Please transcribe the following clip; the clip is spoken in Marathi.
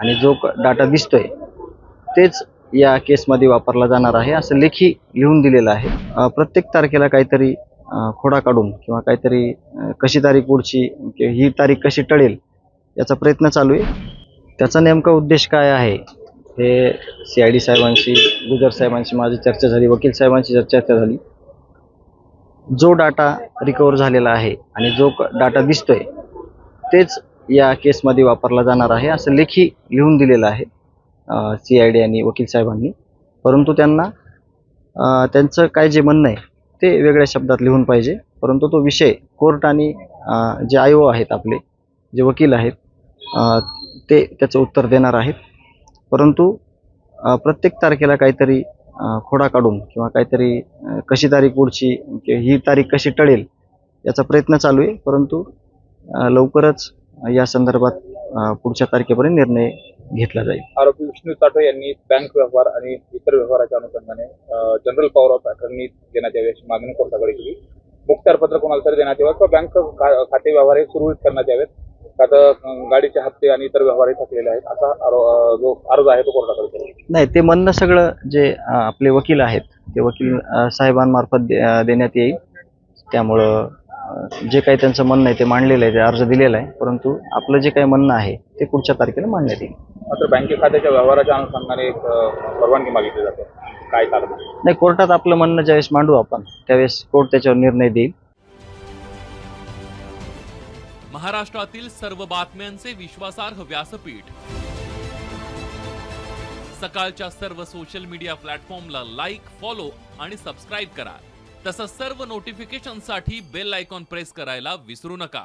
आणि जो डाटा दिसतोय तेच या केसमध्ये वापरला जाणार आहे असं लेखी लिहून दिलेलं आहे. प्रत्येक तारखेला काहीतरी खोडा काढून किंवा काहीतरी कशी तारीख पुढची ही तारीख कशी टळेल याचा प्रयत्न चालू आहे. त्याचा नेमका उद्देश काय आहे हे CID साहेबांशी, गुजर साहेबांशी माझी चर्चा झाली, वकील साहेबांशी चर्चा झाली. जो डाटा रिकवर झालेला आहे आणि जो डाटा दिसतोय तेच या केसमध्ये वापरला जाणार आहे असं लेखी लिहून दिलेलं आहे CID आणि वकील साहेबांनी. परंतु त्यांना त्यांचं काय जे म्हणणं आहे ते वेगळ्या शब्दात लिहून पाहिजे. परंतु तो विषय कोर्ट आणि जे IO आहेत, आपले जे वकील आहेत, ते त्याचं उत्तर देणार आहेत. परंतु प्रत्येक तारखेला काहीतरी खोडा काढून किंवा काहीतरी कशी तारीख पुढची ही तारीख कशी टळेल याचा प्रयत्न चालू आहे. परंतु लवकरच या संदर्भात पुढच्या तारखेपर्यंत निर्णय घेतला जाईल. आरोपी विष्णू चाटो यांनी बँक व्यवहार आणि इतर व्यवहाराच्या अनुषंगाने जनरल पॉवर ऑफ अटर्नी देण्यात यावी अशी मागणी कोर्टाकडे केली. मुखत्यारपत्र कोणाला तरी देण्यात यावं किंवा बँक खाते व्यवहार हे सुरळीत करण्यात यावेत. आता गाडीचे हप्ते आणि इतर व्यवहारही थकलेले आहेत असा जो अर्ज आहे तो कोर्टाकडे केला. नाही, ते म्हणणं सगळं जे आपले वकील आहेत ते वकील साहेबांमार्फत देण्यात येईल. त्यामुळं जे काही त्यांचं म्हणणं आहे ते मांडलेलं आहे, ते अर्ज दिलेला आहे. परंतु आपलं जे काही म्हणणं आहे ते पुढच्या तारखेला मांडण्यात येईल. मात्र बँके खात्याच्या व्यवहाराच्या अनुषंगाने एक परवानगी मागितली जाते, काय कारण? नाही, कोर्टात आपलं म्हणणं ज्यावेळेस मांडू आपण त्यावेळेस कोर्ट त्याच्यावर निर्णय देईल. महाराष्ट्रातील सर्व बातम्यांचे विश्वासार्ह व्यासपीठ, सकाळच्या सर्व सोशल मीडिया प्लॅटफॉर्मला लाईक, फॉलो आणि सबस्क्राईब करा. तसंच सर्व नोटिफिकेशनसाठी बेल आयकॉन प्रेस करायला विसरू नका.